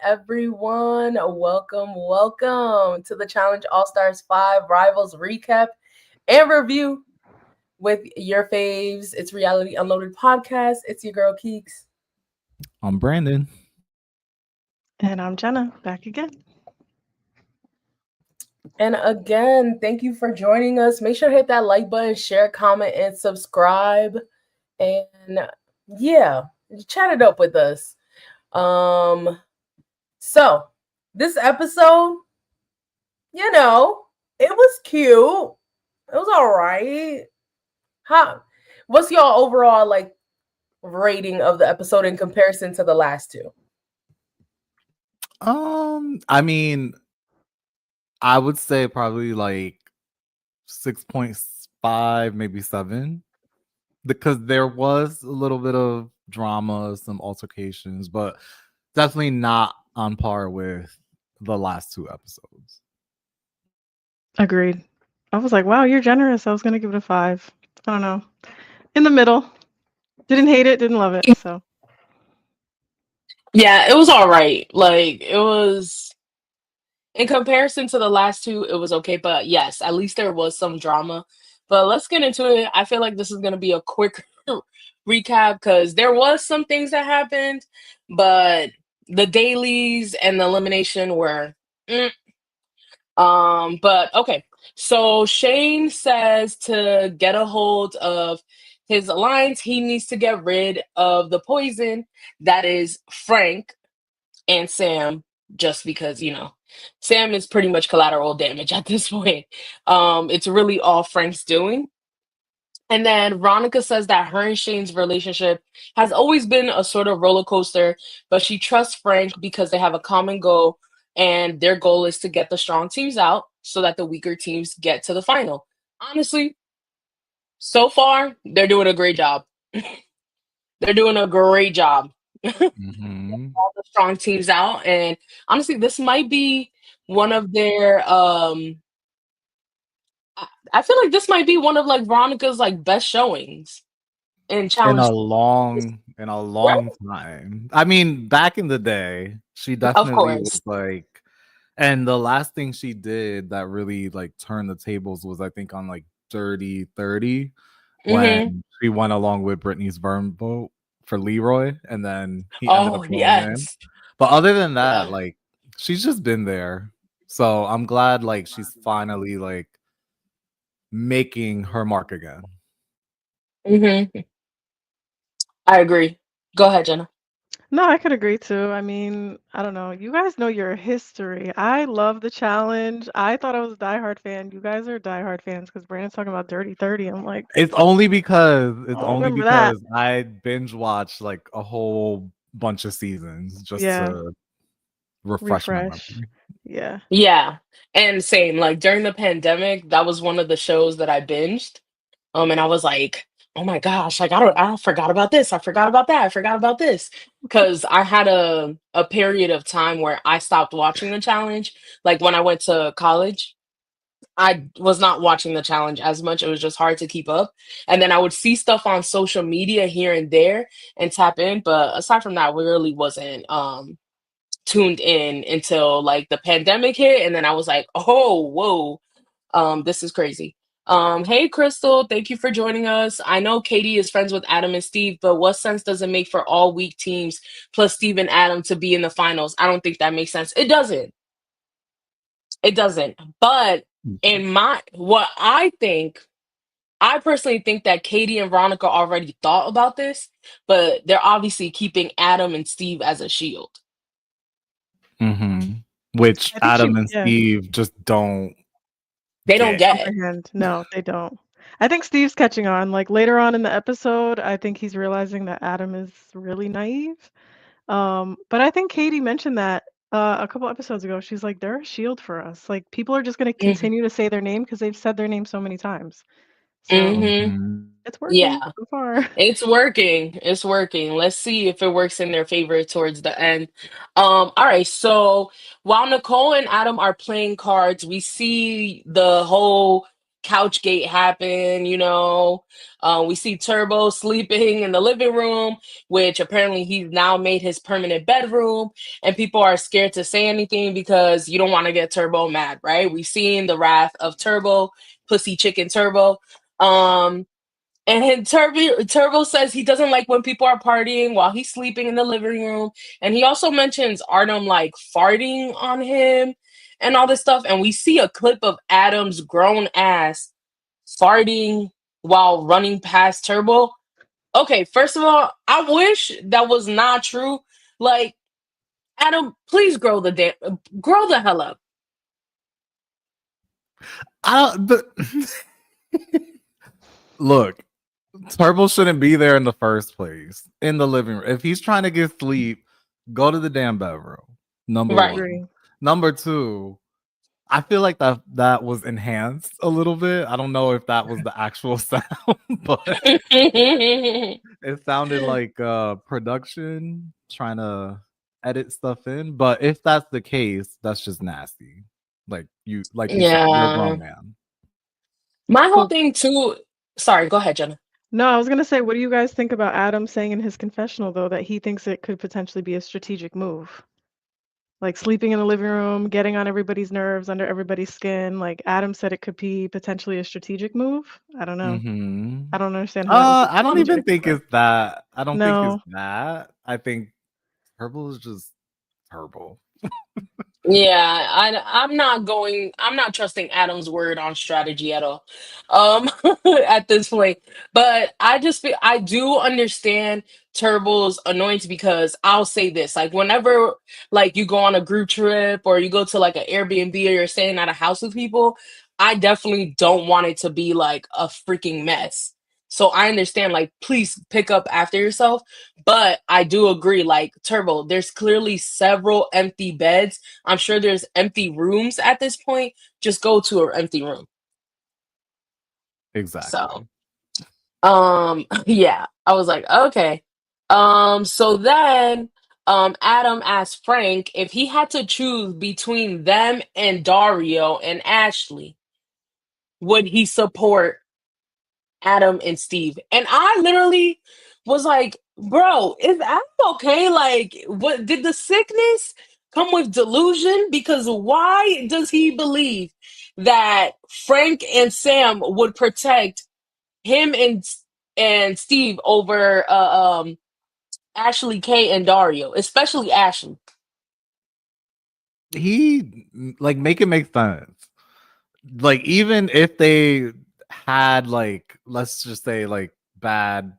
everyone. Welcome to the Challenge All Stars 5 Rivals recap and review with your faves. It's Reality Unloaded Podcast. It's your girl Keeks. I'm Brandon. And I'm Jenna, back again. And again, thank you for joining us. Make sure to hit that like button, share, comment, and subscribe. And yeah, chat it up with us. So this episode, it was cute. It was all right. How? What's your overall rating of the episode in comparison to the last two? I mean, I would say probably like 6.5, maybe 7. Because there was a little bit of drama, some altercations, but definitely not on par with the last 2 episodes. Agreed. I was like, wow, you're generous. I was going to give it a 5. I don't know. In the middle. Didn't hate it, didn't love it. So, Yeah, it was all right. Like, it was, in comparison to the last two, it was okay. But yes, at least there was some drama. But let's get into it. I feel like this is going to be a quick recap because there was some things that happened, but the dailies and the elimination were. But okay. So Shane says to get a hold of his alliance, he needs to get rid of the poison that is Frank and Sam, just because, Sam is pretty much collateral damage at this point. It's really all Frank's doing. And then Veronica says that her and Shane's relationship has always been a sort of roller coaster, but she trusts Frank because they have a common goal, and their goal is to get the strong teams out so that the weaker teams get to the final. Honestly, so far, they're doing a great job. They're doing a great job. Mm-hmm. All the strong teams out, and honestly, this might be one of their I feel like this might be one of like Veronica's like best showings in In challenge. a long Right? time. I mean, back in the day, she Of definitely course. was like, and the last thing she did that really like turned the tables was I think on like Dirty 30 Hmm. when she went along with Britney's burn vote for Leroy, and then he ended up Oh going in. yes. But other than that, Yeah. like she's just been there. So I'm glad like she's finally like making her mark again. Hmm. I agree. Go ahead, Jenna. no, I could agree too. I mean, I don't know. You guys know your history. I love the challenge. I thought I was a diehard fan. You guys are diehard fans because Brandon's talking about Dirty 30. I'm like, It's I don't only remember that. because I binge watched like a whole bunch of seasons just Yeah, to refresh my refresh. memory. Yeah. Yeah. And same, like during the pandemic, that was one of the shows that I binged. And I was like, oh my gosh, like I forgot about this. I forgot about that. I forgot about this. Cause I had a period of time where I stopped watching the challenge. Like when I went to college, I was not watching the challenge as much. It was just hard to keep up. And then I would see stuff on social media here and there and tap in. But aside from that, we really wasn't tuned in until like the pandemic hit. And then I was like, oh, whoa, this is crazy. Hey Crystal, thank you for joining us. I know Katie is friends with Adam and Steve, but what sense does it make for all weak teams plus Steve and Adam to be in the finals? I don't think that makes sense. It doesn't. It doesn't. But in my what I think, I personally think that Katie and Veronica already thought about this, but they're obviously keeping Adam and Steve as a shield. Mm-hmm. Which I think she, Adam and yeah, Steve just don't They don't get. get. comprehend. No, they don't. I think Steve's catching on. Like later on in the episode, I think he's realizing that Adam is really naive. But I think Katie mentioned that a couple episodes ago. She's like, they're a shield for us. Like people are just going to Hmm. continue to say their name because they've said their name so many times. So Hmm. Mhm. it's working Yeah. so far. It's working. It's working. Let's see if it works in their favor towards the end. All right. So while Nicole and Adam are playing cards, we see the whole couch gate happen, we see Turbo sleeping in the living room, which apparently he's now made his permanent bedroom, and people are scared to say anything because you don't want to get Turbo mad, right? We've seen the wrath of Turbo, pussy chicken Turbo. And Turbo says he doesn't like when people are partying while he's sleeping in the living room. And he also mentions Artem like farting on him and all this stuff. And we see a clip of Adam's grown ass farting while running past Turbo. Okay, first of all, I wish that was not true. Like, Adam, please grow the hell up. Look, Turbo shouldn't be there in the first place in the living room. If he's trying to get sleep, go to the damn bedroom. Number Right. one. Number two, I feel like that was enhanced a little bit. I don't know if that was the actual sound, but it sounded like production trying to edit stuff in. But if that's the case, that's just nasty. Like you said, you're a grown man. My whole thing too. Sorry, go ahead, Jenna. No, I was gonna say, what do you guys think about Adam saying in his confessional though that he thinks it could potentially be a strategic move? Like sleeping in the living room, getting on everybody's nerves, under everybody's skin. Like Adam said it could be potentially a strategic move. I don't know. Mm-hmm. I don't understand how that would be I don't even strategic, think but it's that. I don't think no. it's that. I think Turbo is just Turbo. Yeah, I'm not trusting Adam's word on strategy at all. At this point. But I do understand Turbo's annoyance because I'll say this, like whenever like you go on a group trip or you go to like an Airbnb or you're staying at a house with people, I definitely don't want it to be like a freaking mess. So I understand, like, please pick up after yourself. But I do agree, like, Turbo, there's clearly several empty beds. I'm sure there's empty rooms at this point. Just go to an empty room. Exactly. So, yeah, I was like, okay. So then, Adam asked Frank if he had to choose between them and Dario and Ashley, would he support Adam and Steve? And I literally was like, bro, is Adam okay? Like, what did the sickness come with delusion? Because why does he believe that Frank and Sam would protect him and Steve over Ashley K and Dario, especially Ashley? He like make it make sense. Like even if they had like let's just say like bad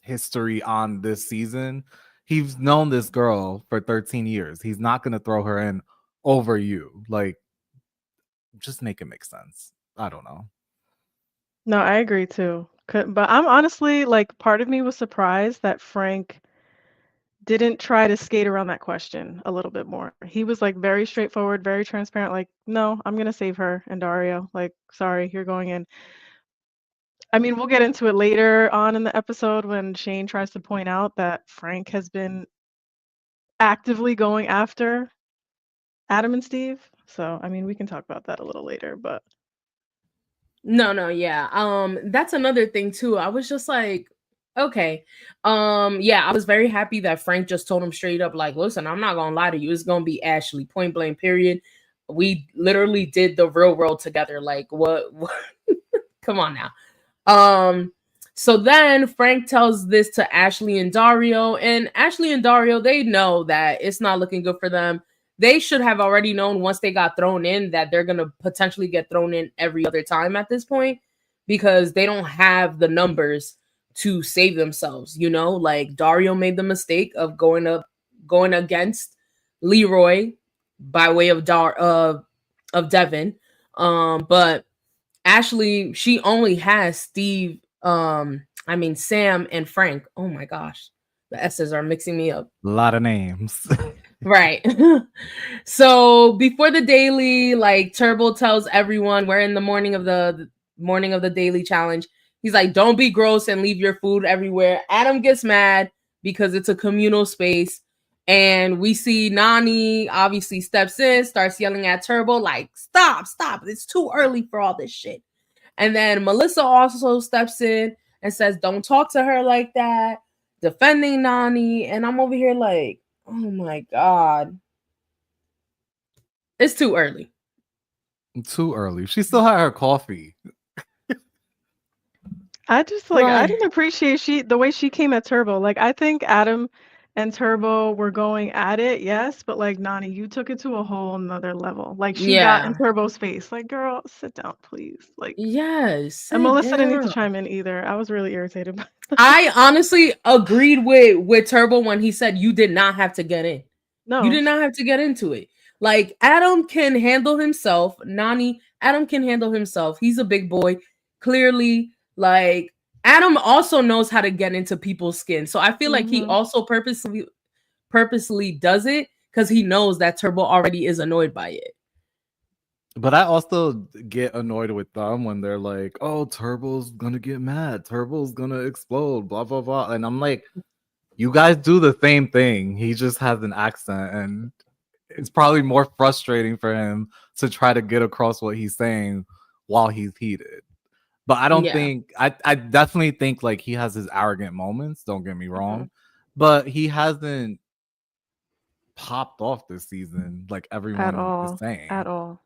history on this season, he's known this girl for 13 years. He's not gonna throw her in over you. Like just make it make sense. I don't know. No, I agree too. But I'm honestly like part of me was surprised that Frank didn't try to skate around that question a little bit more. He was like very straightforward, very transparent, like, no, I'm gonna save her and Dario. Like, sorry, you're going in. I mean, we'll get into it later on in the episode when Shane tries to point out that Frank has been actively going after Adam and Steve. So, I mean, we can talk about that a little later, but No, yeah. That's another thing too. I was just like, okay. Yeah, I was very happy that Frank just told him straight up, like, listen, I'm not gonna lie to you, it's gonna be Ashley, point blank, period. We literally did the real world together. Like, what? Come on now. So then Frank tells this to Ashley and Dario, and Ashley and Dario, they know that it's not looking good for them. They should have already known once they got thrown in that they're going to potentially get thrown in every other time at this point because they don't have the numbers to save themselves. Like Dario made the mistake of going against Leroy by way of Devin. But Ashley, she only has Steve, Sam and Frank. Oh my gosh. The S's are mixing me up. A lot of names. Right. So before the daily, like Turbo tells everyone we're in the morning of the daily challenge. He's like, don't be gross and leave your food everywhere. Adam gets mad because it's a communal space. And we see Nani obviously steps in, starts yelling at Turbo, like, stop, it's too early for all this shit. And then Melissa also steps in and says, don't talk to her like that, defending Nani. And I'm over here like, oh my God. It's too early. Too early. She still had her coffee. I just I didn't appreciate the way she came at Turbo. Like, I think Adam and Turbo were going at it, yes, but like, Nani, you took it to a whole nother level. Like, she got in Turbo's face. Like, girl, sit down, please. Like, yes. and Melissa didn't need to chime in either. I was really irritated by that. I honestly agreed with Turbo when he said you did not have to get in. No. You did not have to get into it. Like, Adam can handle himself. Nani, Adam can handle himself. He's a big boy. Clearly, like, Adam also knows how to get into people's skin. So I feel like he also purposely does it because he knows that Turbo already is annoyed by it. But I also get annoyed with them when they're like, oh, Turbo's gonna get mad. Turbo's gonna explode, blah, blah, blah. And I'm like, you guys do the same thing. He just has an accent, and it's probably more frustrating for him to try to get across what he's saying while he's heated. But I don't think, I definitely think like he has his arrogant moments, don't get me wrong, but he hasn't popped off this season like everyone is saying. At all.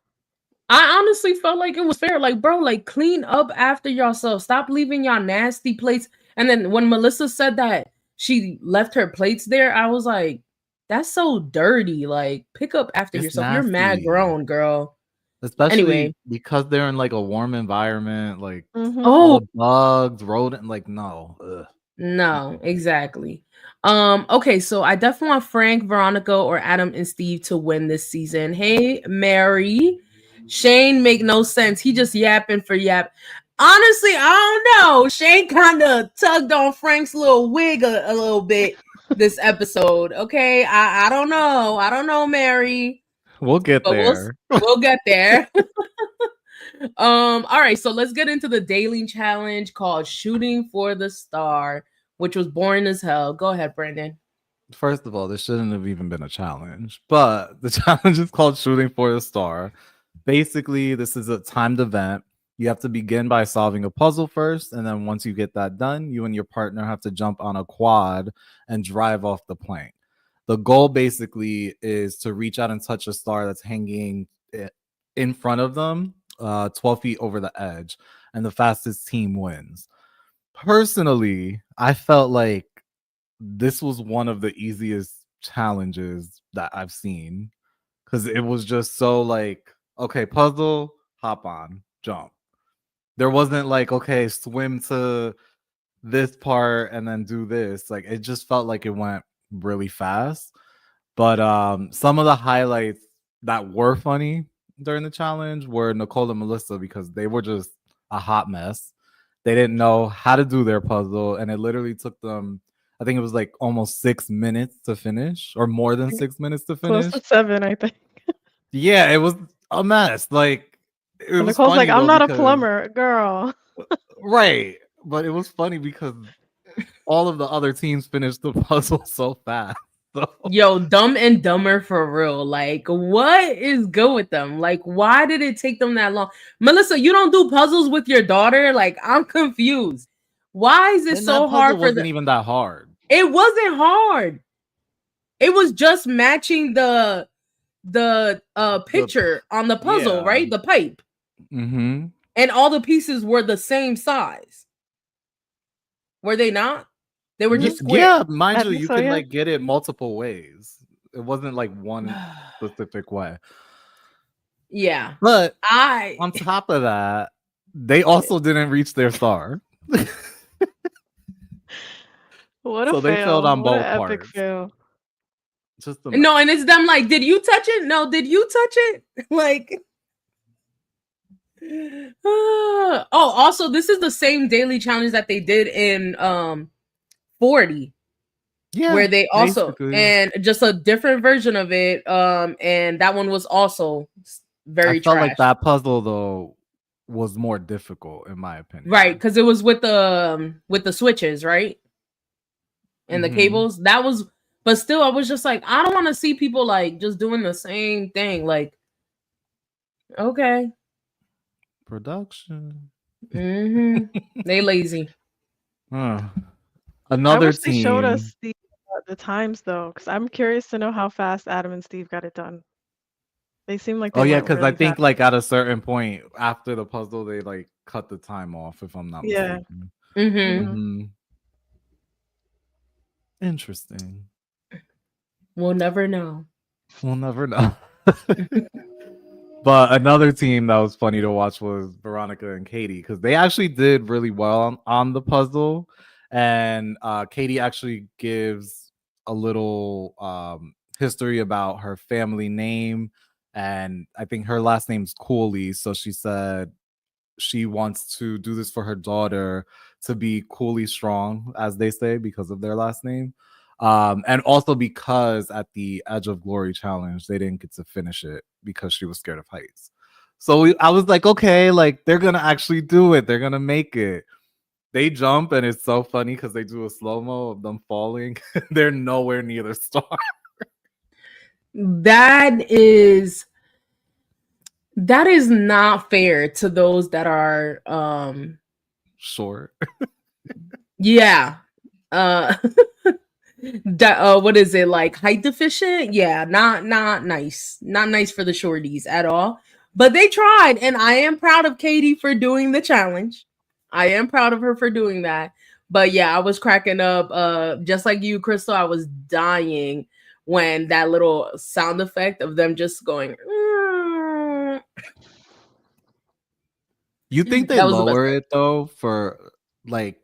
I honestly felt like it was fair. Like, bro, like, clean up after yourself. Stop leaving y'all nasty plates. And then when Melissa said that she left her plates there, I was like, that's so dirty. Like, pick up after yourself. Nasty. You're mad grown, girl. Especially because they're in like a warm environment, like all the bugs, rodent, like no. Ugh. No, exactly. Okay, so I definitely want Frank, Veronica, or Adam and Steve to win this season. Hey, Mary. Shane make no sense. He just yapping for yap. Honestly, I don't know. Shane kind of tugged on Frank's little wig a little bit this episode. Okay, I don't know. I don't know, Mary. We'll get there. We'll get there. All right, so let's get into the daily challenge called Shooting for the Star, which was boring as hell. Go ahead, Brandon. First of all, this shouldn't have even been a challenge, but the challenge is called Shooting for the Star. Basically, this is a timed event. You have to begin by solving a puzzle first, and then once you get that done, you and your partner have to jump on a quad and drive off the plane. The goal basically is to reach out and touch a star that's hanging in front of them, 12 feet over the edge, and the fastest team wins. Personally, I felt like this was one of the easiest challenges that I've seen because it was just so like, okay, puzzle, hop on, jump. There wasn't like, okay, swim to this part and then do this. Like, it just felt like it went really fast. But some of the highlights that were funny during the challenge were Nicole and Melissa because they were just a hot mess. They didn't know how to do their puzzle, and it literally took them, I think it was like almost 6 minutes to finish, or more than 6 minutes to finish. Close to 7, I think. Yeah, it was a mess. Like, it was Nicole's funny, like, I'm not a plumber, girl. Right. But it was funny because all of the other teams finished the puzzle so fast. So. Yo, Dumb and Dumber for real. Like, what is good with them? Like, why did it take them that long? Melissa, you don't do puzzles with your daughter? Like, I'm confused. Why is it so hard for them? It wasn't even that hard. It wasn't hard. It was just matching the picture on the puzzle, right? The pipe. Mm-hmm. And all the pieces were the same size. Were they not? They were just square. Yeah, mind you, you can like get it multiple ways. It wasn't like one specific way. Yeah. But on top of that, they also didn't reach their star. What a so fail. They failed on what both an parts. Epic fail. No, and it's them like, did you touch it? No, did you touch it? Like, also, this is the same daily challenge that they did in 40. Yeah, where they also basically. And just a different version of it. And that one was also very. I felt like that puzzle though was more difficult in my opinion. Right, because it was with the switches, right? And the cables. That was But still, I was just like, I don't want to see people like just doing the same thing. Like, okay, Production. they lazy. Huh. I Another wish they showed team. us the times though, because I'm curious to know how fast Adam and Steve got it done. They seem like Oh they yeah, went because I really think fast. like at a certain point after the puzzle, they like cut the time off, if I'm not Yeah. mistaken. Mm-hmm. Hmm. Interesting. We'll never know. We'll never know. But another team that was funny to watch was Veronica and Katie because they actually did really well on the puzzle. And Katie actually gives a little history about her family name. And I think her last name's Cooley. So she said she wants to do this for her daughter to be coolly strong, as they say, because of their last name. And also because at the Edge of Glory challenge, they didn't get to finish it because she was scared of heights. So I was like, okay, like they're gonna actually do it. They're gonna make it. They jump, and it's so funny because they do a slow mo of them falling. They're nowhere near the star. That is not fair to those that are Short. yeah. Uh what is it, like height deficient? Yeah, not nice. Not nice for the shorties at all. But they tried, and I am proud of Katie for doing the challenge. I am proud of her for doing that. But yeah, I was cracking up. Just like you, Crystal, I was dying when that little sound effect of them just going. You think they That was the best lower part. it though for like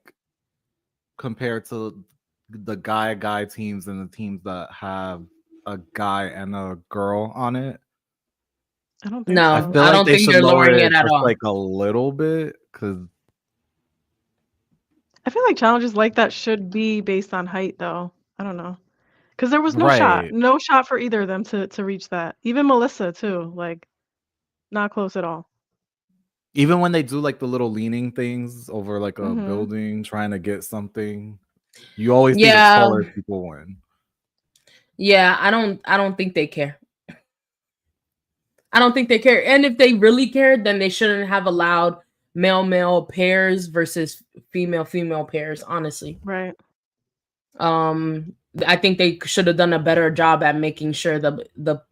compared to the guy teams and the teams that have a guy and a girl on it? I don't think I No, so. feel I like don't they think should they're lower lowering it it at just all. like a little bit because I feel like challenges like that should be based on height though. I don't know. Because there was right. no shot for either of them to reach that. Even Melissa too, like not close at all. Even when they do like the little leaning things over like a Hmm. building trying to get something, you always see the Yeah, taller people win. yeah, I don't think they care. I don't think they care. And if they really cared, then they shouldn't have allowed male pairs versus female pairs, honestly. Right. Um I think they should have done a better job at making sure the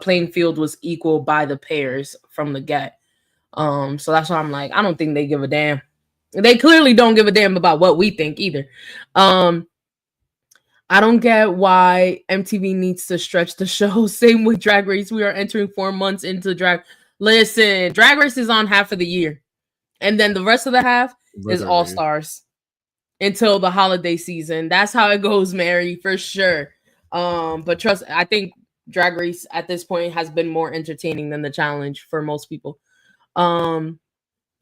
playing field was equal by the pairs from the get. So that's why I'm like, I don't think they give a damn. They clearly don't give a damn about what we think either. Um I don't get why MTV needs to stretch the show. Same with Drag Race. We are entering 4 months into drag. Listen, Drag Race is on half of the year. And then the rest of the half is All Literally. Stars until the holiday season. That's how it goes, Mary, for sure. But trust, I think Drag Race at this point has been more entertaining than the challenge for most people. Um,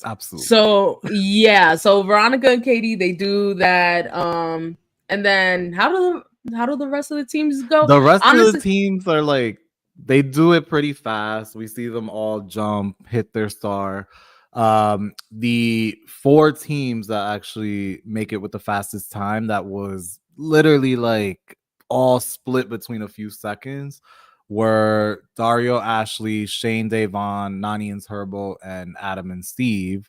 Absolutely. so yeah, so Veronica and Katie, they do that. And then how do the rest of the teams go? The rest of the Honestly, teams are like they do it pretty fast. We see them all jump, hit their star. The four teams that actually make it with the fastest time, that was literally like all split between a few seconds, were Dario, Ashley, Shane, Davon, Nani and Turbo, and Adam and Steve.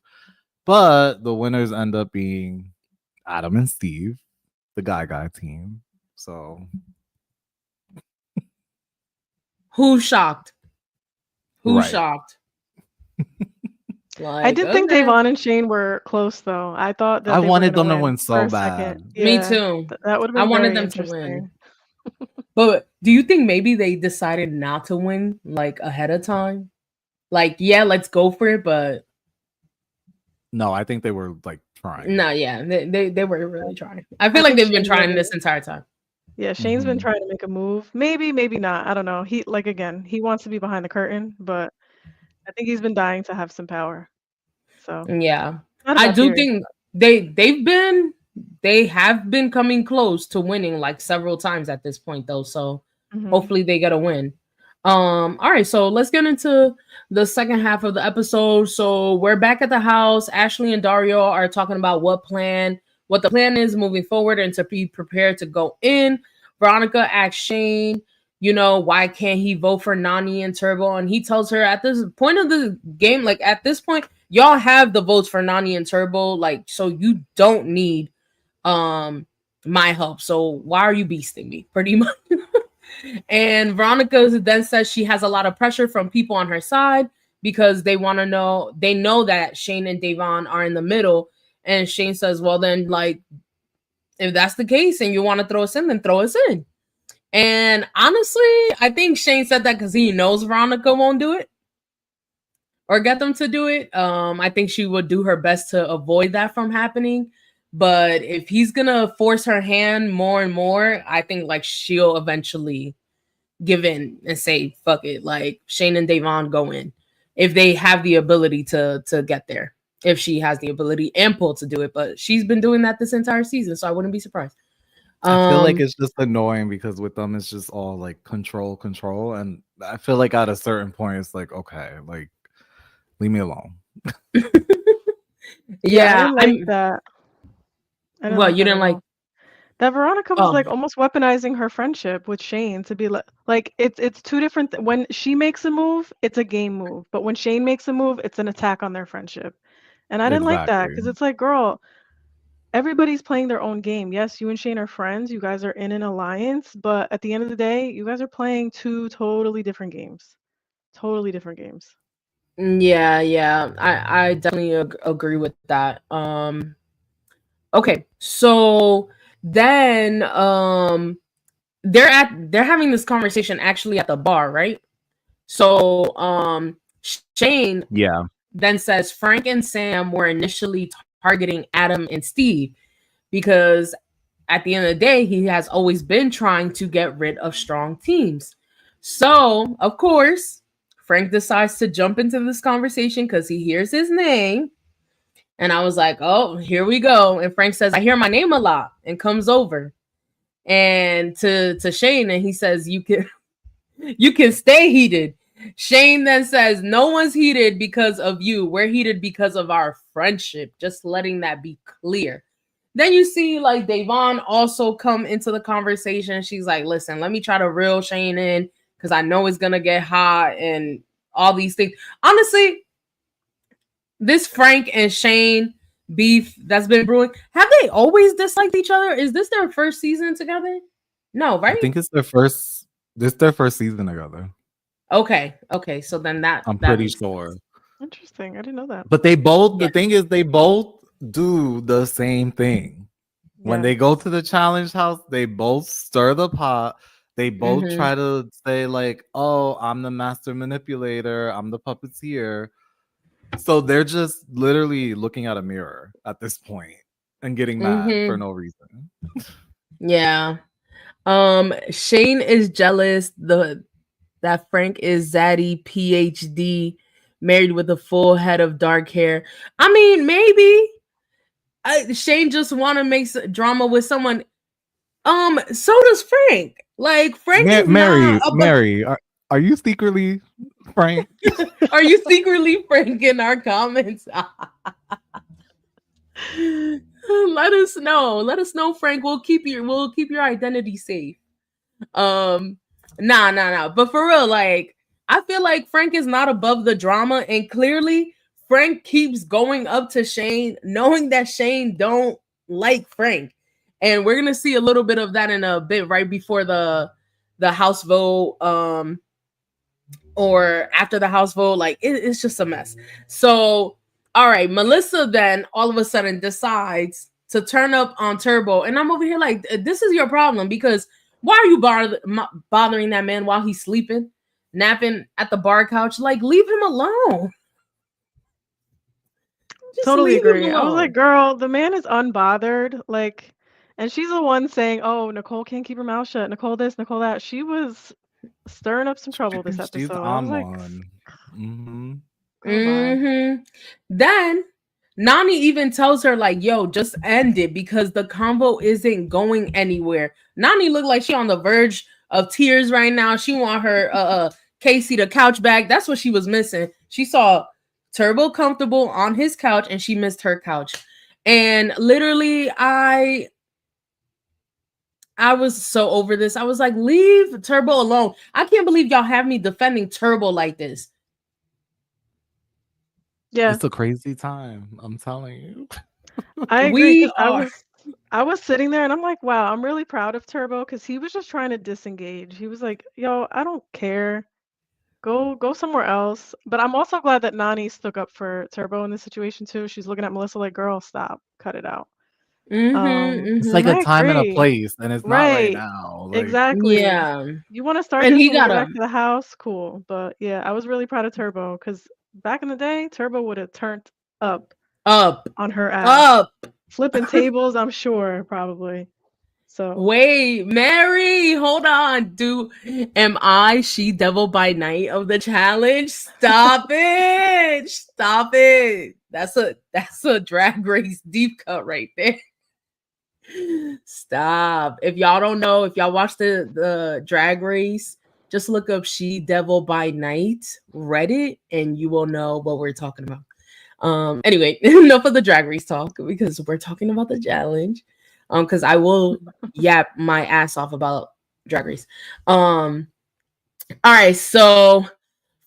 But the winners end up being Adam and Steve, the guy team. So who's shocked? Who's right. shocked? I Like, did think okay. Davon and Shane were close though. I thought I that they were wanted gonna them to win win for so a second. bad. Me Yeah, too. that would have I been wanted very them to win. interesting. But do you think maybe they decided not to win like ahead of time? Like, yeah, let's go for it, but No, I think they were like trying. no, yeah, they were really trying. I I feel like think they've been Shane trying really, this entire time. yeah, Shane's been Mhm. trying to make a move. Maybe, maybe not. I don't know. He like again, he wants to be behind the curtain, but I think he's been dying to have some power. So Yeah. not I about do theory. think they have been coming close to winning like several times at this point though. So Hmm. hopefully they get a win. All right, so let's get into the second half of the episode. So we're back at the house. Ashley and Dario are talking about what the plan is moving forward and to be prepared to go in. Veronica asks Shane, you know, why can't he vote for Nani and Turbo? And he tells her at this point of the game, like at this point, y'all have the votes for Nani and Turbo, like, so you don't need my help. So why are you beasting me? Pretty much. And Veronica then says she has a lot of pressure from people on her side because they know that Shane and Davon are in the middle. And Shane says, well, then, like, if that's the case and you want to throw us in, then throw us in. And honestly, I think Shane said that because he knows Veronica won't do it or get them to do it. I think she would do her best to avoid that from happening. But if he's going to force her hand more and more, I think like she'll eventually give in and say, fuck it. Like Shane and Davon go in if they have the ability to get there. If she has the ability and pull to do it. But she's been doing that this entire season, so I wouldn't be surprised. I feel like it's just annoying because with them it's just all like control, and I feel like at a certain point it's like, okay, like leave me alone. Yeah, I didn't like that. I didn't Well, like you that didn't like that Veronica was like almost weaponizing her friendship with Shane to be like it's two different when she makes a move, it's a game move, but when Shane makes a move, it's an attack on their friendship. And I didn't like that because it's like, girl, everybody's playing their own game. Yes, you and Shane are friends. You guys are in an alliance, but at the end of the day, you guys are playing two totally different games. Totally different games. Yeah. I definitely agree with that. Okay, so then they're having this conversation actually at the bar, right? So Shane then says Frank and Sam were initially targeting Adam and Steve because at the end of the day, he has always been trying to get rid of strong teams. So, of course, Frank decides to jump into this conversation because he hears his name. And I was like, oh, here we go. And Frank says, I hear my name a lot, and comes over. And to Shane, and he says, you can stay heated. Shane then says, no one's heated because of you. We're heated because of our friendship. Just letting that be clear. Then you see like Davon also come into the conversation. She's like, listen, let me try to reel Shane in because I know it's going to get hot and all these things. Honestly, this Frank and Shane beef that's been brewing, have they always disliked each other? Is this their first season together? No, right? I think it's their first season together. Okay. So then I'm pretty sure. Interesting. I didn't know that. But they both, the thing is, they both do the same thing. When they go to the challenge house, they both stir the pot. They both try to say like, oh, I'm the master manipulator. I'm the puppeteer. So they're just literally looking at a mirror at this point and getting mad for no reason. Yeah. Shane is jealous that Frank is Zaddy PhD, married with a full head of dark hair. I mean, maybe Shane just want to make drama with someone. So does Frank. Like Frank is Mary, are you secretly Frank? Are you secretly Frank in our comments? Let us know, Frank. We'll keep your identity safe. Nah. But for real, like I feel like Frank is not above the drama, and clearly Frank keeps going up to Shane, knowing that Shane don't like Frank. And we're gonna see a little bit of that in a bit right before the house vote, or after the house vote. Like it's just a mess. So all right, Melissa then all of a sudden decides to turn up on Turbo, and I'm over here like, this is your problem because why are you bothering that man while he's sleeping, napping at the bar couch? Like, leave him alone. Just totally agree. I was like, girl, the man is unbothered. Like, and she's the one saying, oh, Nicole can't keep her mouth shut. Nicole this, Nicole that. She was stirring up some trouble this episode. She's on one. Then Nani even tells her like, yo, just end it because the convo isn't going anywhere. Nani looked like she on the verge of tears right now. She want her Casey the couch back. That's what she was missing. She saw Turbo comfortable on his couch and she missed her couch. And literally I was so over this. I was like, leave Turbo alone. I can't believe y'all have me defending Turbo like this. Yeah, It's a crazy time. I'm telling you. I agree We because I are. was I was sitting there and I'm like, wow, I'm really proud of Turbo because he was just trying to disengage. He was like, yo, I don't care. Go somewhere else. But I'm also glad that Nani stuck up for Turbo in this situation too. She's looking at Melissa like, girl, stop, cut it out. It's And like a I time and a agree. place, and it's not right Right. now. Like, Exactly. Yeah. You want to start And this he when we got get a back to the house? Cool. But yeah, I was really proud of Turbo because back in the day, Turbo would have turned up up. on her ass. Up. Flipping tables, I'm sure, probably. So, Wait, Mary, hold on. Am I she devil by night of the challenge? Stop it. Stop it. That's a drag race deep cut right there. Stop. If y'all don't know, if y'all watch the drag race, just look up She Devil by Night Reddit and you will know what we're talking about. Anyway, enough of the drag race talk because we're talking about the challenge. Because I will yap my ass off about drag race. All right, so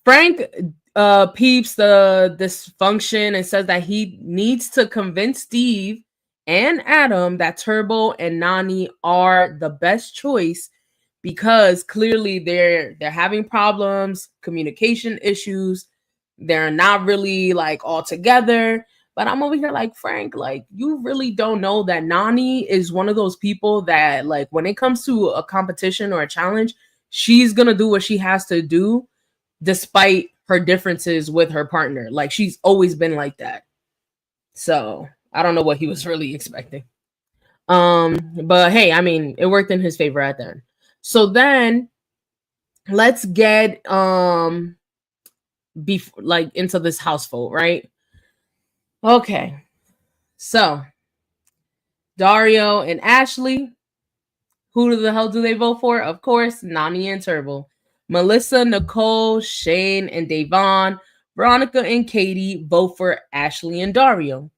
Frank peeps the dysfunction and says that he needs to convince Steve and Adam that Turbo and Nani are the best choice because clearly they're having problems, communication issues, they're not really like all together. But I'm over here like, Frank, like you really don't know that Nani is one of those people that like when it comes to a competition or a challenge, she's gonna do what she has to do despite her differences with her partner. Like she's always been like that. So I don't know what he was really expecting. But hey, I mean, it worked in his favor at the end. So then let's get like into this house vote, right? Okay. So Dario and Ashley, who the hell do they vote for? Of course, Nani and Turbo. Melissa, Nicole, Shane, and Davon, Veronica, and Katie vote for Ashley and Dario.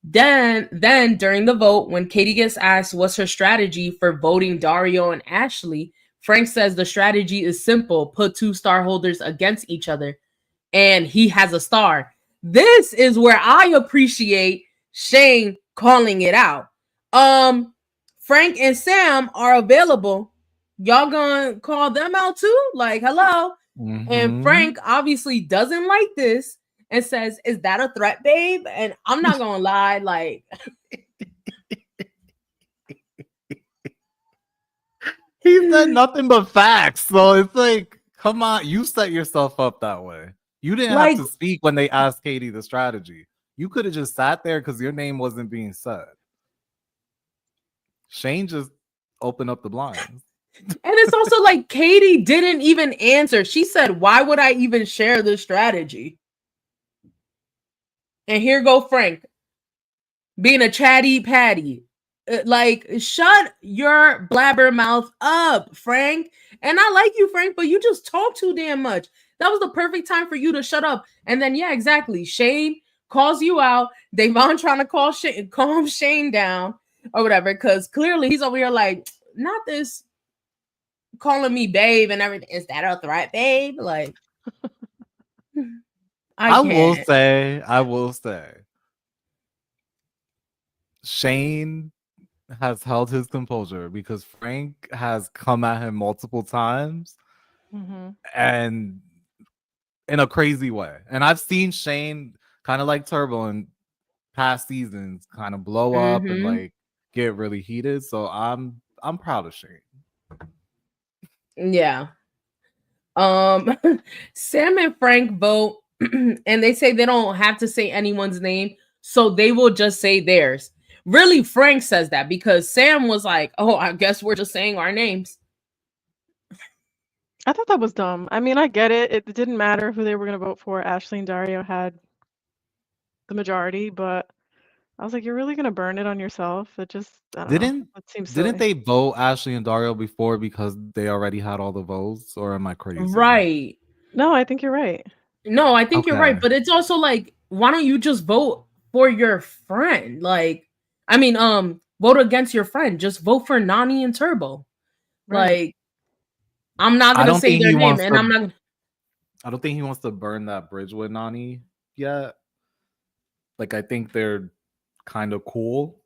Then during the vote, when Katie gets asked what's her strategy for voting Dario and Ashley, Frank says the strategy is simple: put two star holders against each other, and he has a star. This is where I appreciate Shane calling it out. Frank and Sam are available. Y'all gonna call them out too? Like, hello. And mm-hmm. Frank obviously doesn't like this and says, "Is that a threat, babe?" And I'm not gonna lie, like He said nothing but facts. So it's like, come on, you set yourself up that way. You didn't have like to speak when they asked Katie the strategy. You could have just sat there because your name wasn't being said. Shane just opened up the blinds. and it's also like Katie didn't even answer. She said, "Why would I even share this strategy?" And here go Frank being a chatty patty. Like, shut your blabber mouth up, Frank. And I like you, Frank, but you just talk too damn much. That was the perfect time for you to shut up. And then, yeah, exactly. Shane calls you out. Davon trying to calm Shane down or whatever, because clearly he's over here like, not this calling me babe and everything. Is that a threat, babe? Like, I can't. I will say, Shane has held his composure because Frank has come at him multiple times and in a crazy way. And I've seen Shane kind of like Turbo in past seasons kind of blow up and like get really heated. So I'm proud of Shane. Yeah. Sam and Frank vote and they say they don't have to say anyone's name, so they will just say theirs. Really, Frank says that because Sam was like, "Oh, I guess we're just saying our names." I thought that was dumb. I mean, I get it. It didn't matter who they were going to vote for. Ashley and Dario had the majority, but I was like, you're really going to burn it on yourself? It just, I don't know. That seems Didn't silly. they vote Ashley and Dario before because they already had all the votes, or am I crazy? Right. No, I think you're right. No, I think you're Okay. right, but it's also like, why don't you just vote for your friend? Like, I mean, vote against your friend. Just vote for Nani and Turbo. Right. Like, I'm not I gonna don't say think their he name, wants and I'm to. not. I don't think he wants to burn that bridge with Nani yet. Like, I think they're kind of cool,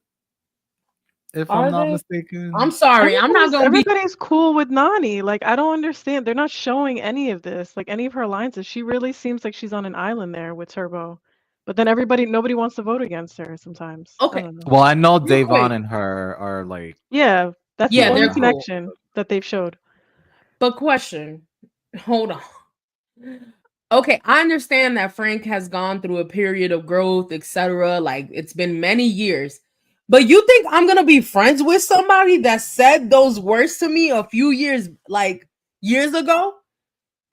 if I'm Are not they? I'm mistaken. sorry. I'm not gonna be. Everybody's cool with Nani. Like, I don't understand. They're not showing any of this, like any of her alliances. She really seems like she's on an island there with Turbo. But then nobody wants to vote against her sometimes. I Okay, don't know. Well, I know real Davon quick. and her are like Yeah, that's the Yeah, cool in only they're the house. cool. connection that they've showed. But question. Hold on. Okay, I understand that Frank has gone through a period of growth, etc. Like, it's been many years. But you think I'm gonna be friends with somebody that said those words to me a few years, like years ago?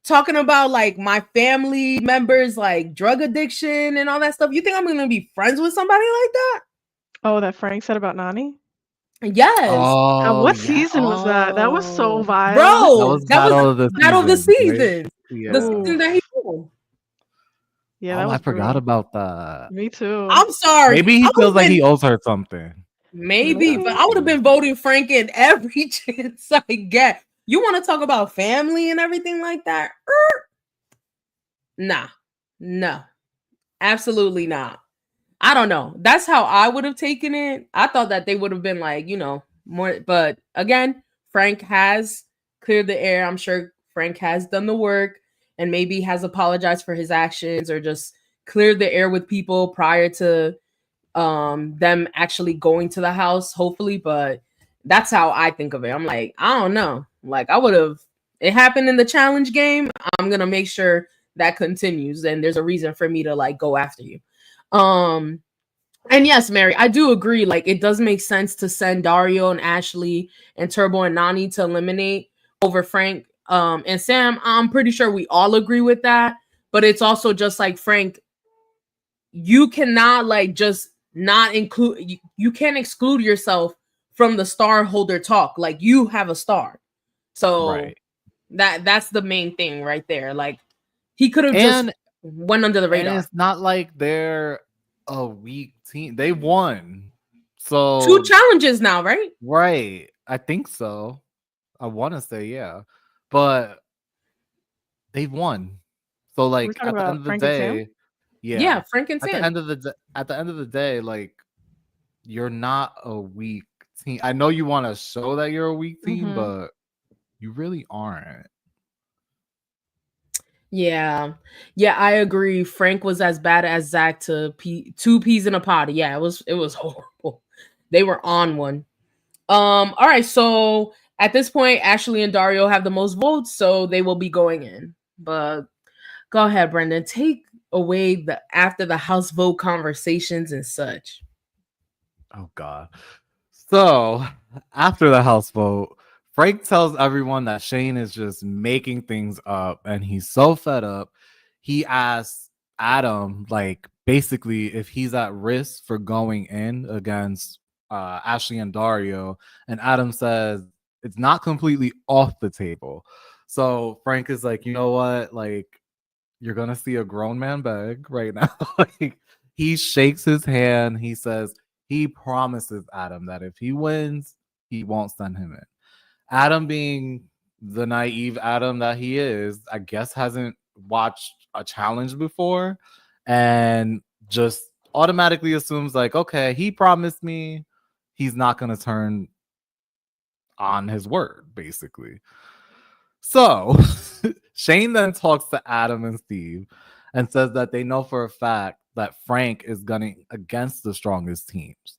Talking about like my family members, like drug addiction and all that stuff. You think I'm gonna be friends with somebody like that? Oh, that Frank said about Nani? Yes. Oh What yeah. season was that? That was so Oh, vile. that Bro, was that was Battle of the Battle of the Seasons, right? Season. The Yeah. season Ooh, that he won. yeah, that Oh, I was forgot brutal. about that. Me too. I'm sorry. Maybe I he would feels have like been he owes her something. maybe, That's but Maybe. I would have true. been voting Frank in every chance I get. You want to talk about family and everything like that? Nah. No. Absolutely not. I don't know. That's how I would have taken it. I thought that they would have been like, more. But again, Frank has cleared the air. I'm sure Frank has done the work and maybe has apologized for his actions or just cleared the air with people prior to them actually going to the house, hopefully. But that's how I think of it. I'm like, I don't know. Like, I would have, it happened in the challenge game. I'm gonna make sure that continues and there's a reason for me to like go after you. um and yes, Mary, I do agree. Like, it does make sense to send Dario and Ashley and Turbo and Nani to eliminate over Frank and Sam. I'm pretty sure we all agree with that. But it's also just like, Frank, you cannot like just not include. You can't exclude yourself from the star holder talk. Like, you have a star, so Right. that's the main thing right there. Like, he could have just And went under the and radar. it's not like they're a weak team. They won. Two So challenges now, right? right. I think so. I want to say yeah. But they've won. So We're like talking at the end about of the Frank and Sam? day, yeah. Yeah, Frank and At the Sam. end of the day, like you're not a weak team. I know you want to show that you're a weak team, Mm-hmm. but you really aren't. Yeah, yeah, I agree. Frank was as bad as Zach to two peas in a pod. Yeah, it was horrible. They were on one. All right, so at this point, Ashley and Dario have the most votes, so they will be going in. But go ahead, Brendan. Take away the after the house vote conversations and such. Oh god. So after the house vote, Frank tells everyone that Shane is just making things up and he's so fed up. He asks Adam, like, basically, if he's at risk for going in against Ashley and Dario. And Adam says it's not completely off the table. So Frank is like, you know what? Like, you're going to see a grown man beg right now. Like, he shakes his hand. He says, he promises Adam that if he wins, he won't send him in. Adam, being the naive Adam that he is, I guess hasn't watched a challenge before and just automatically assumes, like, okay, he promised me, he's not going to turn on his word, basically. So Shane then talks to Adam and Steve and says that they know for a fact that Frank is gunning against the strongest teams.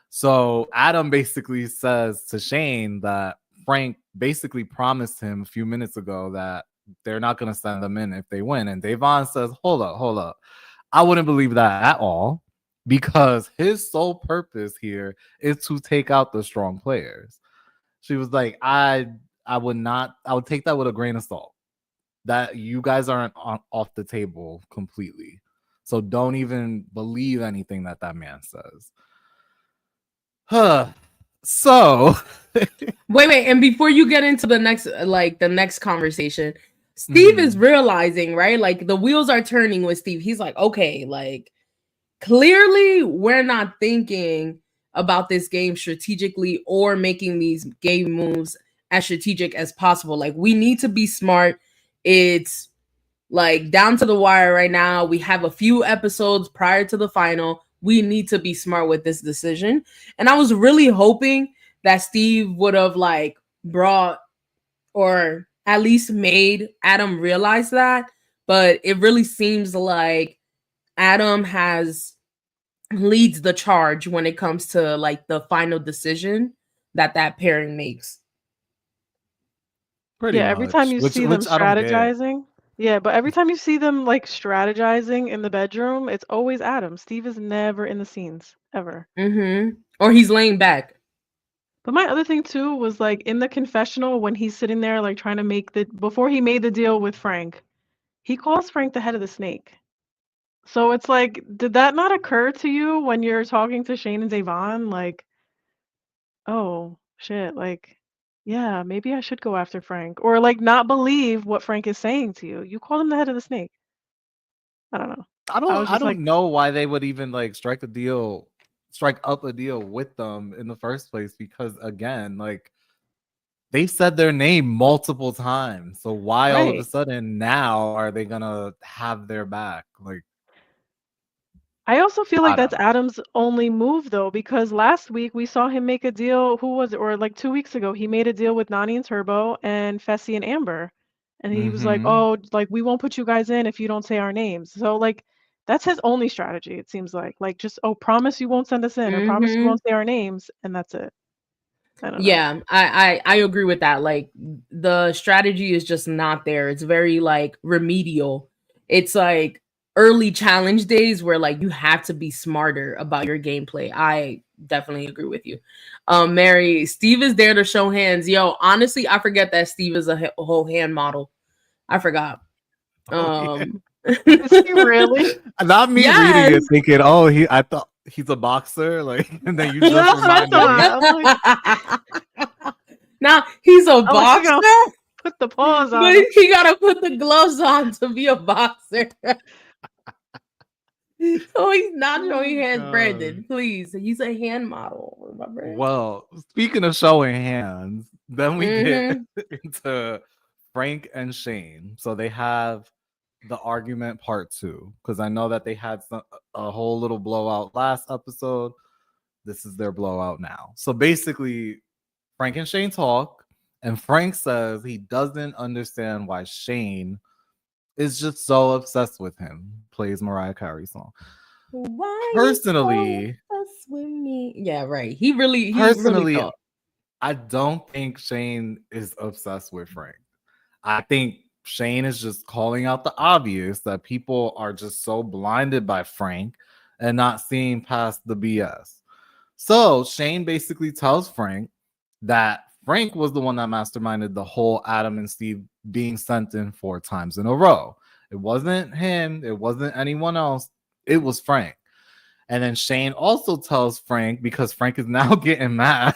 So Adam basically says to Shane that Frank basically promised him a few minutes ago that they're not going to send them in if they win. And Davon says, hold up. I wouldn't believe that at all because his sole purpose here is to take out the strong players. She was like, I would not, I would take that with a grain of salt. That you guys aren't off the table completely. So don't even believe anything that man says. So Wait, and before you get into the next conversation, Steve is mhm. realizing, right? Like, the wheels are turning with Steve. He's like, okay, like, clearly we're not thinking about this game strategically or making these game moves as strategic as possible. Like, we need to be smart. It's like down to the wire right now. We have a few episodes prior to the final. We need to be smart with this decision. And I was really hoping that Steve would have like brought or at least made Adam realize that. But it really seems like Adam has leads the charge when it comes to like the final decision that pairing makes. Pretty Yeah, every time much. you Which see them I don't get. strategizing, yeah, but every time you see them like strategizing in the bedroom, it's always Adam. Steve is never in the scenes ever. Or he's laying back. But my other thing too was like in the confessional when he's sitting there like trying to make the before he made the deal with Frank, he calls Frank the head of the snake. So it's like, did that not occur to you when you're talking to Shane and Devon? Like, oh shit, like, yeah, maybe I should go after Frank. Or like not believe what Frank is saying to you. You called him the head of the snake. I don't know. I was I just like, don't know why they would even like strike up a deal with them in the first place, because again, like they said their name multiple times. So why all of a right. sudden now are they gonna have their back? Like, I also feel like I don't that's know. Adam's only move though, because last week we saw him make a deal. Who was it? Or like 2 weeks ago, he made a deal with Nani and Turbo and Fessy and Amber. And he was like, Mm-hmm. oh, like we won't put you guys in if you don't say our names. So like that's his only strategy, it seems like. Like just, oh, promise you won't send us in or promise you won't say our names, and that's it. I don't know. Yeah, I agree with that. Like, the strategy is just not there. It's very like remedial. It's like early challenge days where like you have to be smarter about your gameplay. I definitely agree with you. Mary, Steve is there to show hands. Yo, honestly, I forget that Steve is a whole hand model. I forgot. Oh yeah. Um Is he really? Not me reading Yes. it thinking, I thought he's a boxer, like, and then you just That's what I reminded me. thought. I'm like, Now he's a I'm like, we're boxer, gonna put the paws on but him. he gotta put the gloves on to be a boxer. So he's not showing Oh hands, god. Brandon. Please, he's a hand model. Remember? Well, speaking of showing hands, then we get Mm-hmm. into Frank and Shane. So they have the argument part 2, because I know that they had a whole little blowout last episode. This is their blowout now. So basically, Frank and Shane talk, and Frank says he doesn't understand why Shane is just so obsessed with him. Plays Mariah Carey's song. Why you so Personally, obsessed with me? Yeah, right. He really personally, felt. I don't think Shane is obsessed with Frank. I think Shane is just calling out the obvious that people are just so blinded by Frank and not seeing past the BS. So Shane basically tells Frank that Frank was the one that masterminded the whole Adam and Steve being sent in 4 times in a row. It wasn't him, it wasn't anyone else, it was Frank. And then Shane also tells Frank, because Frank is now getting mad.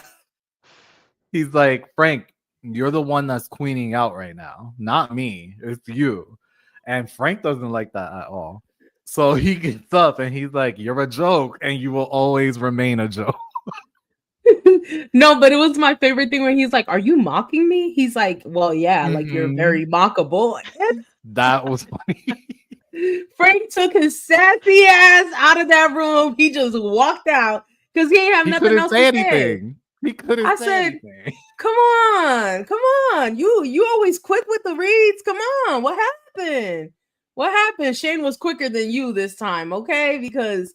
He's like, Frank, you're the one that's queening out right now, not me. It's you. And Frank doesn't like that at all. So he gets up and he's like, you're a joke and you will always remain a joke. No, but it was my favorite thing when he's like, "Are you mocking me?" He's like, "Well, yeah, like you're Mhm. very mockable." That was funny. Frank took his sassy ass out of that room. He just walked out because he ain't have He nothing couldn't else to say say. anything. He couldn't I say said, anything. "Come on, come on. You always quick with the reads. Come on. What happened? What happened? Shane was quicker than you this time, okay? Because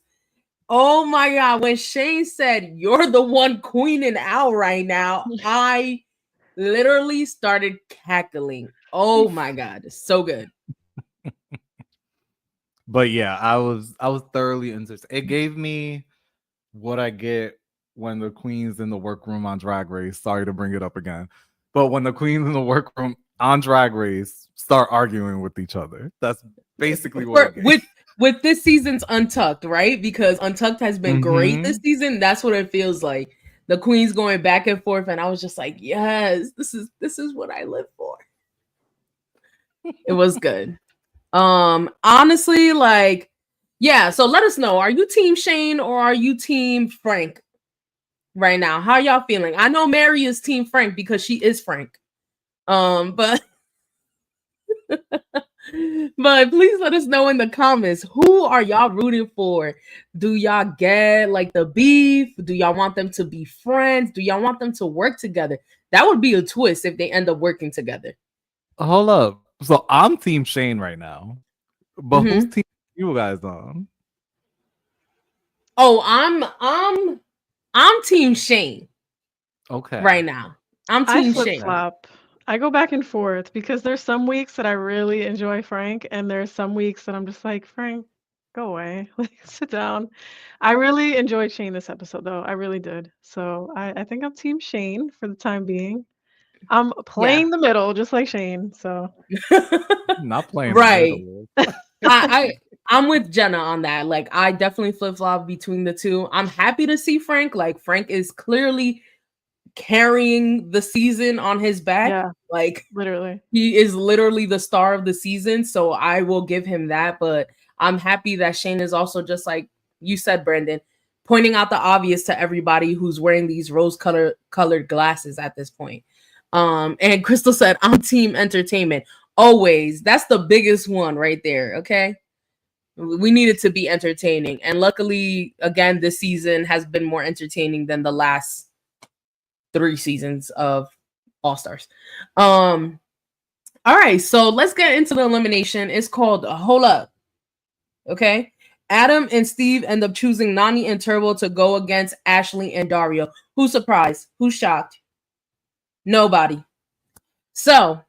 oh my god, when Shane said you're the one queening out right now, I literally started cackling. Oh my god, it's so good. But yeah, I was thoroughly interested. It gave me what I get when the queens in the workroom on Drag Race. Sorry to bring it up again, but when the queens in the workroom on Drag Race start arguing with each other, that's basically what it gave. With this season's Untucked, right? Because Untucked has been great this season. That's what it feels like. The queens going back and forth, and I was just like, yes, this is what I live for. It was good. Honestly, like, yeah. So let us know. Are you Team Shane or are you Team Frank? right now. How y'all feeling? I know Mary is Team Frank because she is Frank. But but please let us know in the comments, who are y'all rooting for? Do y'all get like the beef? Do y'all want them to be friends? Do y'all want them to work together? That would be a twist if they end up working together. Hold up. So I'm Team Shane right now, but who's team you guys on? Oh, I'm Team Shane Okay. right now. I'm I Team flip Shane. flop. I go back and forth because there's some weeks that I really enjoy Frank, and there's some weeks that I'm just like, Frank, go away. Like, sit down. I really enjoyed Shane this episode, though. I really did. So I think I'm Team Shane for the time being. I'm Yeah. playing the middle, just like Shane. So Not playing the Right. middle. I'm with Jenna on that. Like, I definitely flip flop between the two. I'm happy to see Frank. Like, Frank is clearly carrying the season on his back. yeah, Like, literally. he is literally the star of the season. So I will give him that. But I'm happy that Shane is also, just like you said, Brendan, pointing out the obvious to everybody who's wearing these rose colored glasses at this point. And Crystal said, I'm Team Entertainment. Always. That's the biggest one right there. Okay. We need it to be entertaining. And luckily, again, this season has been more entertaining than the last 3 seasons of All Stars. All right, so let's get into the elimination. It's called Hold Up. Okay. Adam and Steve end up choosing Nani and Turbo to go against Ashley and Dario. Who's surprised? Who's shocked? Nobody. So,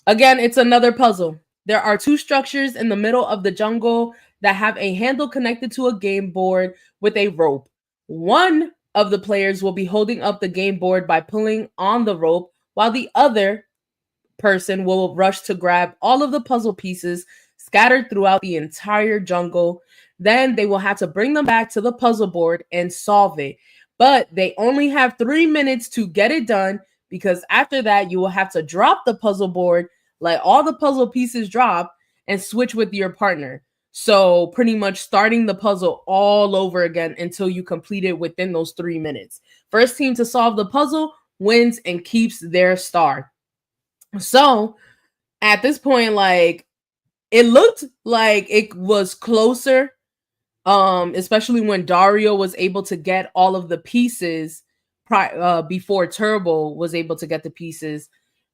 again, it's another puzzle. There are 2 structures in the middle of the jungle that have a handle connected to a game board with a rope. One of the players will be holding up the game board by pulling on the rope, while the other person will rush to grab all of the puzzle pieces scattered throughout the entire jungle. Then they will have to bring them back to the puzzle board and solve it. But they only have 3 minutes to get it done, because after that, you will have to drop the puzzle board, let all the puzzle pieces drop, and switch with your partner. So pretty much starting the puzzle all over again until you complete it within those 3 minutes. First team to solve the puzzle wins and keeps their star. So at this point, like, it looked like it was closer, especially when Dario was able to get all of the pieces before Turbo was able to get the pieces.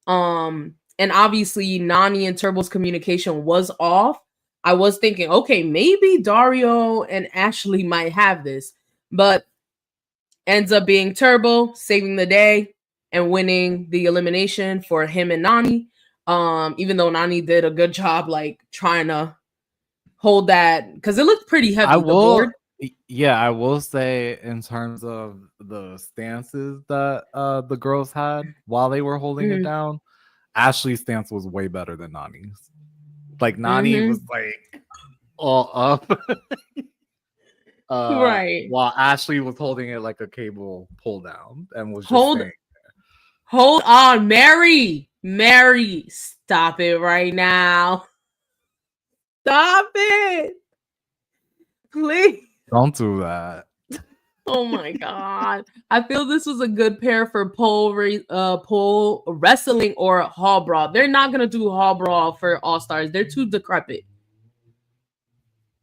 And obviously Nani and Turbo's communication was off. I was thinking, okay, maybe Dario and Ashley might have this, but ends up being Turbo saving the day and winning the elimination for him and Nani. Even though Nani did a good job, like, trying to hold that, because it looked pretty heavy. I The board. will say, in terms of the stances that the girls had while they were holding it down, Ashley's stance was way better than Nani's. Like, Nani was like all up. Right. While Ashley was holding it like a cable pull down and was just Hold on, Mary. Mary, stop it right now. Stop it. Please. Don't do that. Oh my god. I feel this was a good pair for pole wrestling or hall brawl. They're not gonna do hall brawl for All Stars. They're too decrepit.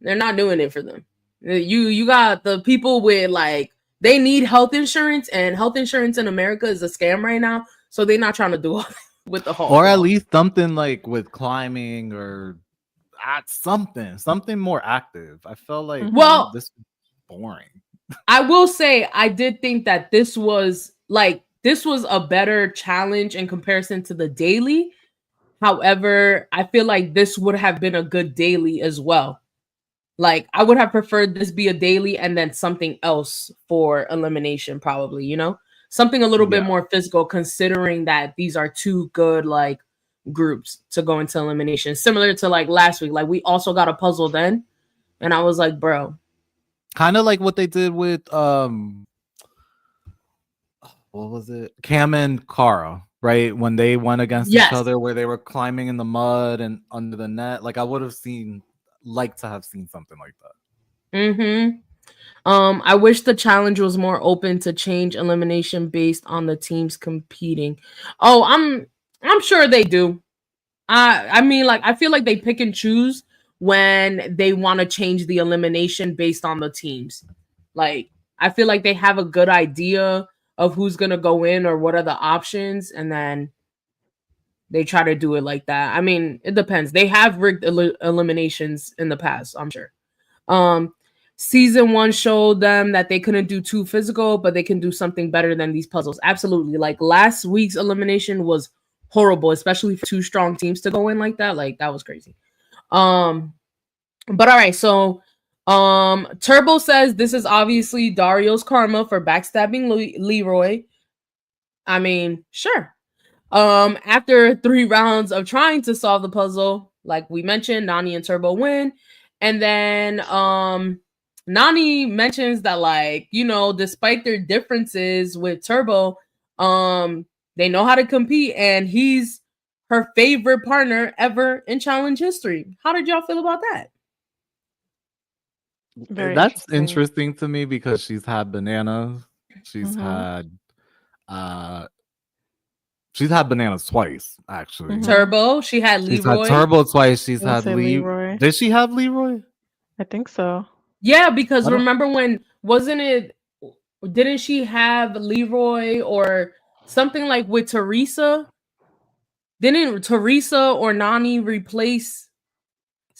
They're not doing it for them. You got the people with, like, they need health insurance, and health insurance in America is a scam right now. So they're not trying to do all that with the hall Or brawl. at least something like with climbing, or at something more active. I felt like Well, this was boring. I will say I did think that this was a better challenge in comparison to the daily. However, I feel like this would have been a good daily as well. Like, I would have preferred this be a daily and then something else for elimination, probably, something a little bit more physical, considering that these are 2 good, like, groups to go into elimination. Similar to, like, last week. Like, we also got a puzzle then, and I was like, bro. Kind of like what they did with what was it? Cam and Kara, right? When they went against each other, where they were climbing in the mud and under the net. Like, I would have liked to have seen something like that. I wish the challenge was more open to change elimination based on the teams competing. Oh, I'm sure they do. I mean, like, I feel like they pick and choose when they want to change the elimination based on the teams. Like, I feel like they have a good idea of who's gonna go in or what are the options, and then they try to do it like that. I mean, it depends. They have rigged eliminations in the past, I'm sure. Um, season 1 showed them that they couldn't do too physical, but they can do something better than these puzzles. Absolutely. Like last week's elimination was horrible, especially for two strong teams to go in like that. Like that was crazy. But all right, so Turbo says this is obviously Dario's karma for backstabbing Leroy. I mean, sure. After 3 rounds of trying to solve the puzzle, like we mentioned, Nani and Turbo win. And then Nani mentions that, like, you know, despite their differences with Turbo, they know how to compete, and he's her favorite partner ever in challenge history. How did y'all feel about that? Very That's interesting. interesting to me because she's had bananas. She's Mhm. had she's had bananas twice, actually. Mhm. Turbo, she had She's had Leroy. Turbo twice. She's I would had say Leroy. Did she have Leroy? I think so. Yeah, because I don't. remember when wasn't it? Didn't she have Leroy or something like with Teresa? Didn't Teresa or Nani replace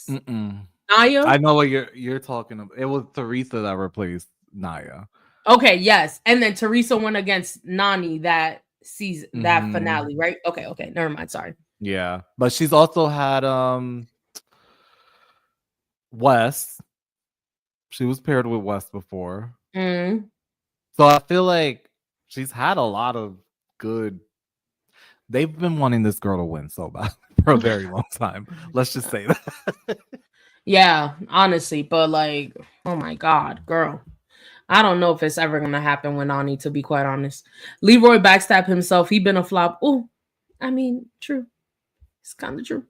Mm-mm. Naya? I know what you're talking about. It was Teresa that replaced Naya. Okay, yes. And then Teresa went against Nani that season, that Mhm. finale, right? Okay, okay. Never mind. Sorry. Yeah, but she's also had West. She was paired with West before. Mm. So I feel like she's had a lot of good. They've been wanting this girl to win so bad for a very long time. Let's just say that. Yeah, honestly, but like, oh my god, girl. I don't know if it's ever gonna happen with Nani, to be quite honest. Leroy backstab himself. He been a flop. Oh, I mean, true. It's kind of true.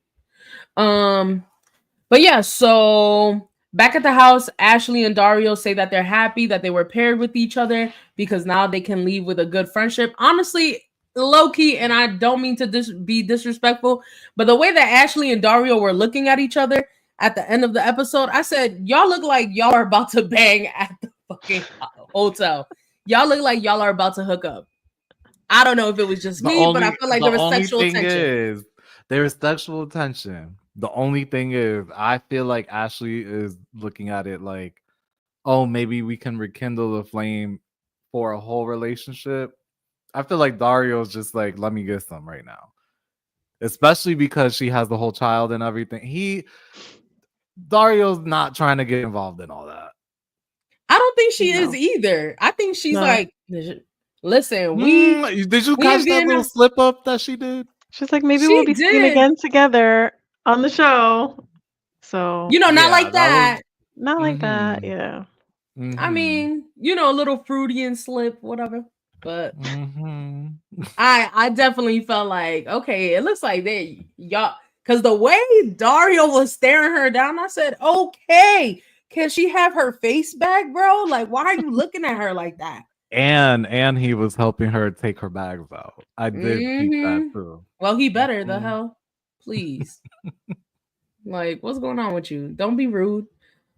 But yeah, so back at the house, Ashley and Dario say that they're happy that they were paired with each other because now they can leave with a good friendship. Honestly, low key, and I don't mean to be disrespectful, but the way that Ashley and Dario were looking at each other at the end of the episode, I said, y'all look like y'all are about to bang at the fucking hotel. Y'all look like y'all are about to hook up. I don't know if it was just me, but I feel like the there was only sexual thing tension. is there is sexual tension. The only thing is I feel like Ashley is looking at it like, oh, maybe we can rekindle the flame for a whole relationship. I feel like Dario's just like, let me get some right now. Especially because she has the whole child and everything. Dario's not trying to get involved in all that. I don't think she is No. either. I think she's No. like, listen, we Did you catch in that little Vietnam. slip up that she did? She's like, maybe we'll She be seen did, again together on the show. So you know, not Yeah, like that was. that. not like that. Mm-hmm. Yeah. I Mm-hmm. mean, you know, a little Freudian slip, whatever. But Mm-hmm. I definitely felt like, okay, it looks like they y'all, because the way Dario was staring her down, I said, okay, can she have her face back, bro? Like, why are you looking at her like that? And he was helping her take her bags out. I did peep that Mm-hmm. too. Well, he better, the Mhm. hell. Please. Like, what's going on with you? Don't be rude.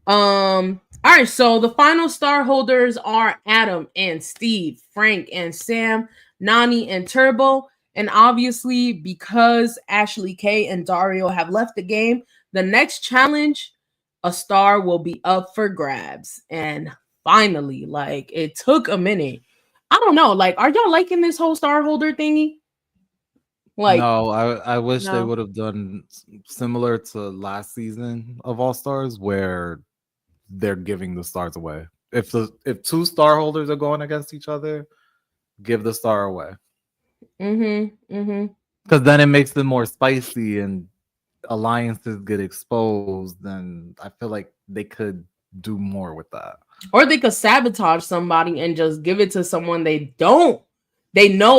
All right, so the final star holders are Adam and Steve, Frank and Sam, Nani and Turbo. And obviously, because Ashley K and Dario have left the game, the next challenge, a star will be up for grabs. And finally, like, it took a minute. I don't know, like, are y'all liking this whole star holder thingy? Like, No, I wish they No. would have done similar to last season of All Stars, where they're giving the stars away. If two star holders are going against each other, give the star away because then it makes them more spicy and alliances get exposed. And I feel like they could do more with that. Or they could sabotage somebody and just give it to someone they know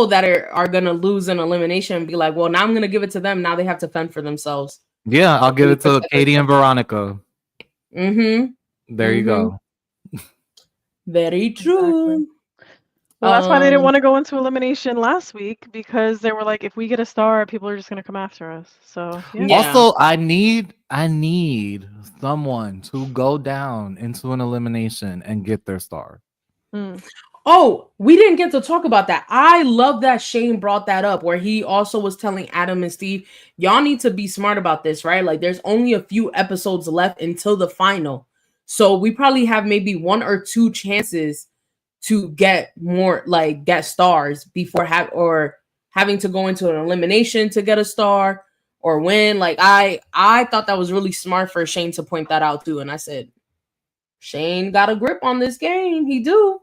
that are gonna lose an elimination and be like, well, now I'm gonna give it to them. Now they have to fend for themselves. Yeah, I'll give Really it to protect Katie and themselves. Veronica. There you go. Very Exactly. true. Well, that's why they didn't Um, want to go into elimination last week because they were like, if we get a star, people are just gonna come after us. So yeah. yeah. Also, I need someone to go down into an elimination and get their star. Mm. Oh, we didn't get to talk about that. I love that Shane brought that up where he also was telling Adam and Steve, y'all need to be smart about this, right? Like there's only a few episodes left until the final. So we probably have maybe one or two chances to get more like get stars before having to go into an elimination to get a star or win. Like I thought that was really smart for Shane to point that out too. And I said, Shane got a grip on this game. He do.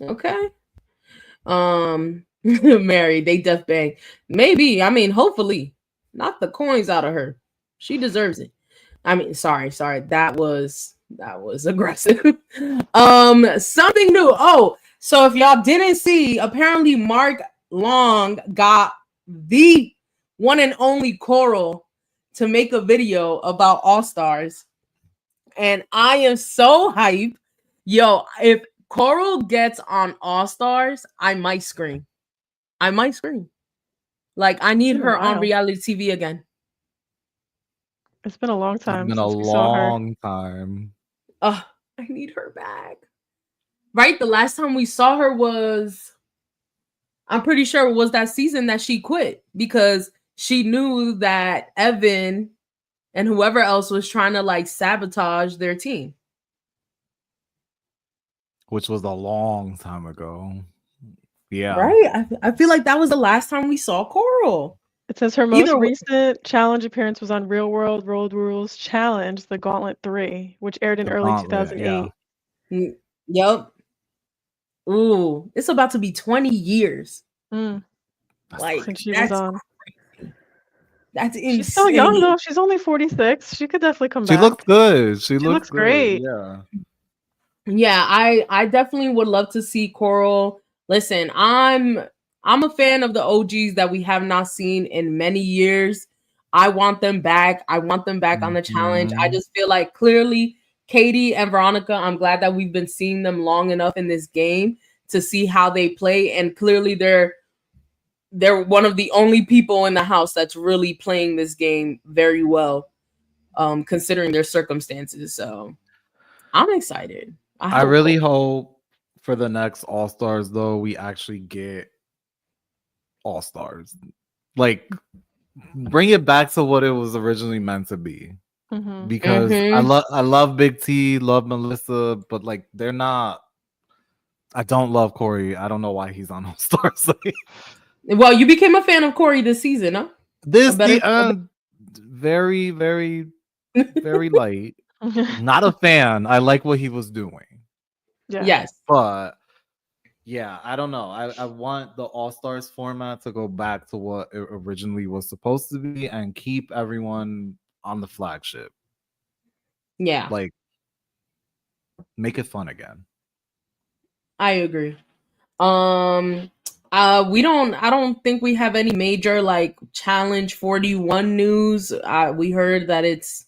Okay. Mary, they death bang. Maybe. I mean, hopefully. Knock the coins out of her. She deserves it. I mean, sorry. That was aggressive. Something new. Oh, so if y'all didn't see, apparently Mark Long got the one and only Coral to make a video about All Stars. And I am so hyped. Yo, if Coral gets on All Stars, I might scream. I might scream. Like I It's need been a her on while. reality TV again. It's been a long It's time been a since we saw her. long time. I need her back. Right? The last time we saw her was I'm pretty sure it was that season that she quit because she knew that Evan and whoever else was trying to like sabotage their team. Which was a long time ago. Yeah. Right? I feel like that was the last time we saw Coral. It says her most Either recent challenge appearance was on Real World Road Rules Challenge, The Gauntlet 3, which aired in The early gauntlet, yeah. 2008. Yep. Ooh, it's about to be 20 years. Mm, Like since she was on. that's She's still young insane. though. She's only 46. She could definitely come She back. looks good. She She looks looks good. great. Yeah. Yeah, I definitely would love to see Coral. Listen, I'm a fan of the OGs that we have not seen in many years. I want them back. I want them back on the challenge. I Mhm. just feel like clearly Katie and Veronica, I'm glad that we've been seeing them long enough in this game to see how they play. And clearly they're one of the only people in the house that's really playing this game very well, considering their circumstances. So I'm excited. I really hope for the next All Stars though we actually get All Stars. Like bring it back to what it was originally meant to be. Hmm. Because I love Big T, love Melissa, but like they're not. I don't love Corey. I don't know why he's on All Stars. Well, you became a fan of Corey this season, huh? Very, very, very light. Not a fan. I like what he was doing. Yeah. Yes. But yeah, I don't know. I want the All Stars format to go back to what it originally was supposed to be and keep everyone on the flagship. Yeah. Like, make it fun again. I agree. I don't think we have any major like Challenge 41 news. We heard that it's,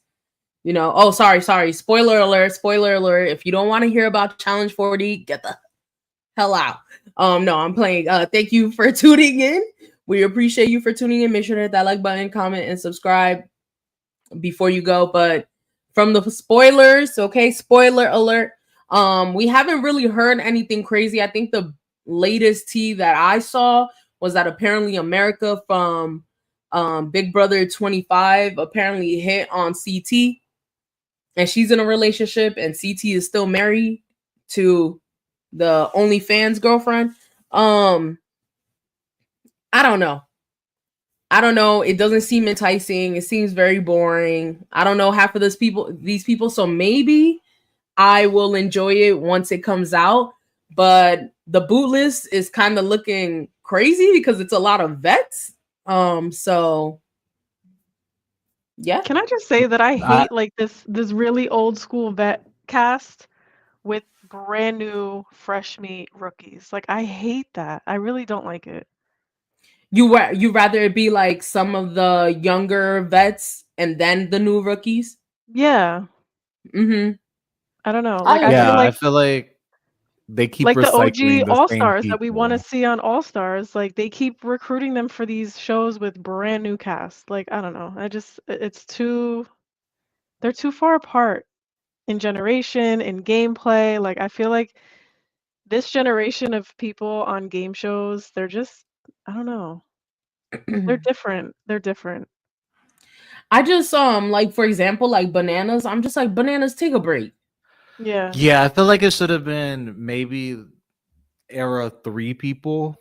oh, sorry. Spoiler alert. If you don't want to hear about Challenge 40, get the hell out. No, I'm playing. Thank you for tuning in. We appreciate you for tuning in. Make sure to hit that like button, comment, and subscribe before you go. But from the spoilers, okay, spoiler alert. We haven't really heard anything crazy. I think the latest tea that I saw was that apparently America from Big Brother 25 apparently hit on CT, and she's in a relationship, and CT is still married to the OnlyFans girlfriend. I don't know. It doesn't seem enticing. It seems very boring. I don't know half of these people. So maybe I will enjoy it once it comes out. But the boot list is kind of looking crazy because it's a lot of vets. So yeah. Can I just say that I hate like this really old school vet cast with brand new fresh meat rookies. Like I hate that. I really don't like it. You rather it be like some of the younger vets and then the new rookies? Yeah. Mm-hmm. I don't know. I Like I agree. feel Yeah, I like feel like they keep Like the OG recycling the same All-Stars that we want to people. see on All-Stars, like they keep recruiting them for these shows with brand new cast. Like, I don't know. It's too, they're too far apart in generation, in gameplay. Like, I feel like this generation of people on game shows, they're just, I don't know. They're different. They're different. I just like for example, like Bananas. I'm just like Bananas. Take a break. Yeah. Yeah, I feel like it should have been maybe era 3 people,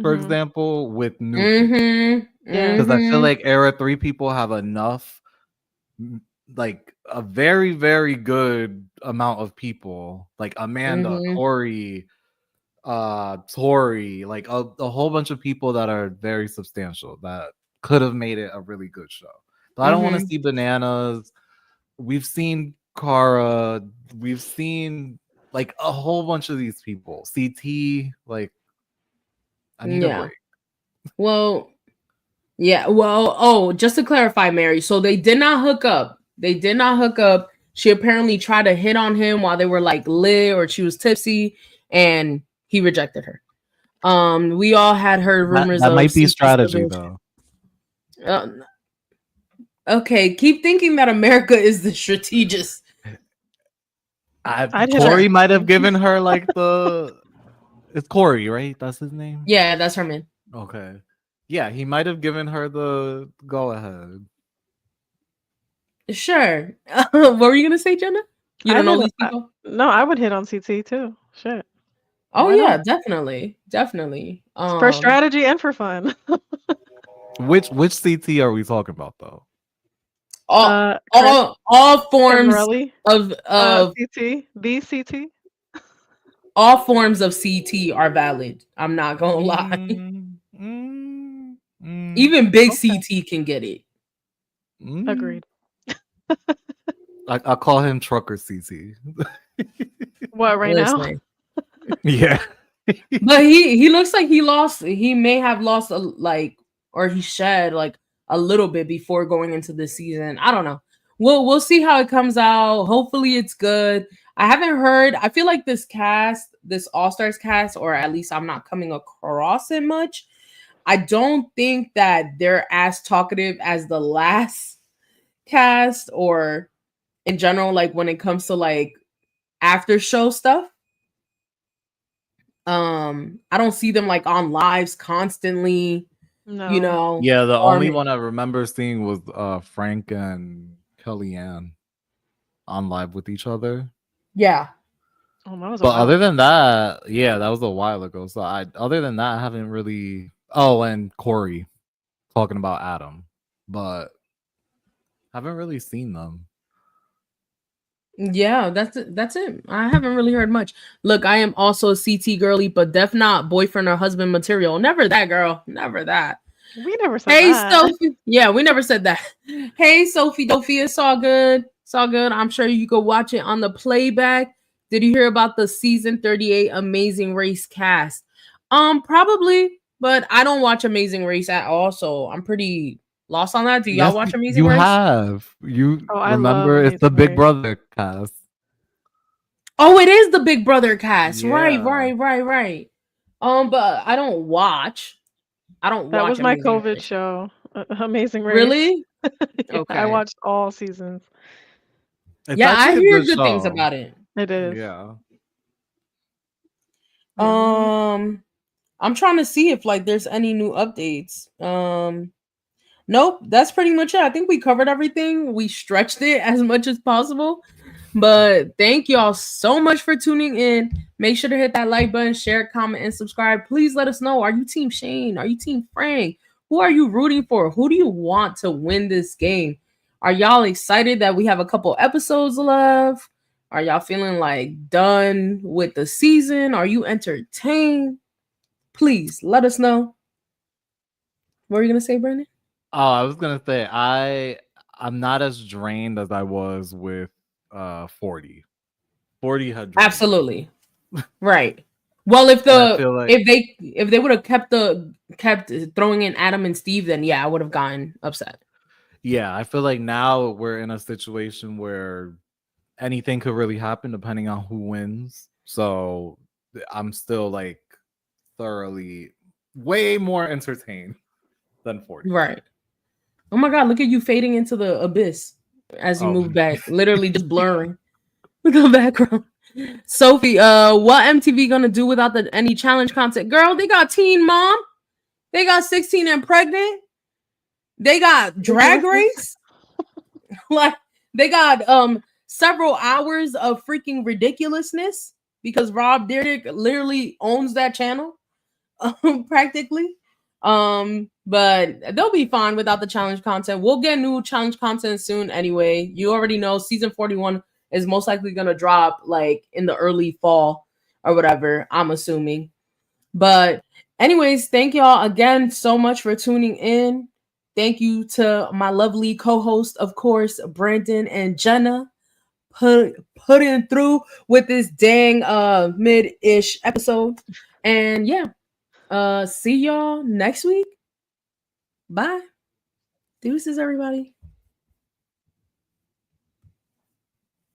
for Hmm. example, with new people. Mm-hmm. Yeah. Because I feel Mm-hmm. like era 3 people have enough, like a very, very good amount of people, like Amanda, Mm-hmm. Corey, Tori, like a whole bunch of people that are very substantial that could have made it a really good show. But I don't want to Mm-hmm. see Bananas. We've seen Kara, we've seen like a whole bunch of these people. CT, like I need a Yeah. break. Well, yeah. Well, oh, just to clarify, Mary. So they did not hook up. They did not hook up. She apparently tried to hit on him while they were like lit or she was tipsy, and he rejected her. We all had heard That rumors that of might be CC still strategy being. though. Uh, okay, keep thinking that America is the strategist. I'd hit on Corey Sure. might have CT. given her like the it's Corey, right? That's his name. Yeah, that's her man. Okay. Yeah, he might have given her the go ahead. Sure. What were you gonna say, Jenna? You I'd don't know hit these on, people? no, I would hit on CT too. Shit. Oh Why yeah, not? definitely, definitely. For strategy and for fun. Which CT are we talking about though? all Chris, all forms Kimberly, of CT, the CT. all forms of CT are valid. I'm not gonna lie. Mm, mm, mm, Even big Okay, CT can get it. mm. agreed. I call him Trucker CT. What, right now? Listen, Yeah. but he looks like he lost. He may have lost a like, or he shed like a little bit before going into the season. I don't know. We'll see how it comes out. Hopefully it's good. I haven't heard. I feel like this cast, this All Stars cast, or at least I'm not coming across it much. I don't think that they're as talkative as the last cast, or in general, like when it comes to like after show stuff. I don't see them like on lives constantly, you No. know, Yeah, the or only one I remember seeing was Frank and Kellyanne on live with each other. yeah. Oh, that was a But while other ago. than that, yeah, that was a while ago. So other than that, I haven't really. Oh, and Corey talking about Adam, but haven't really seen them. Yeah, that's it. I haven't really heard much. Look, I am also a CT girly, but def not boyfriend or husband material. Never that, girl. Never that. We never said Hey, that. Sophie. Yeah, we never said that. Hey, Sophie Dophie, it's all good. It's all good. I'm sure you could watch it on the playback. Did you hear about the season 38 Amazing Race cast? Probably, but I don't watch Amazing Race at all, so I'm pretty lost on that. Do y'all Yes, watch Amazing you Race? have. You Oh, I love remember it's the Amazing Big Race. Brother cast. Oh, it is the Big Brother cast. Right, Yeah. right, right, right. But I don't watch. I don't That watch was my Amazing COVID Race. show, Amazing Race. Really? Yeah, I Okay. watched all seasons. It's Yeah, I actually a hear good good things show. about it. It is. Yeah. Yeah, no. I'm trying to see if like there's any new updates. Nope, that's pretty much it. I think we covered everything. We stretched it as much as possible. But thank y'all so much for tuning in. Make sure to hit that like button, share, comment, and subscribe. Please let us know. Are you Team Shane? Are you Team Frank? Who are you rooting for? Who do you want to win this game? Are y'all excited that we have a couple episodes left? Are y'all feeling like done with the season? Are you entertained? Please let us know. What are you gonna say, Brandon? Oh, I was gonna say I'm not as drained as I was with 40. 40 had drained. Absolutely. Right. Well, if And I feel like if they would have kept throwing in Adam and Steve, then yeah, I would have gotten upset. yeah, I feel like now we're in a situation where anything could really happen depending on who wins. So I'm still like thoroughly way more entertained than 40. Right. Oh my God, look at you fading into the abyss as you Oh, move back, literally just blurring the background. Sophie, what MTV gonna do without any challenge content? Girl, they got Teen Mom, they got 16 and Pregnant, they got Drag Ridiculousness. Race, like they got several hours of freaking ridiculousness because Rob Dyrdek literally owns that channel, practically. But they'll be fine without the challenge content. We'll get new challenge content soon anyway. You already know season 41 is most likely gonna drop like in the early fall or whatever, I'm assuming. But anyways, thank y'all again so much for tuning in. Thank you to my lovely co-host, of course, Brandon and Jenna, putting through with this dang mid-ish episode. And yeah, see y'all next week. Bye. Deuces, everybody.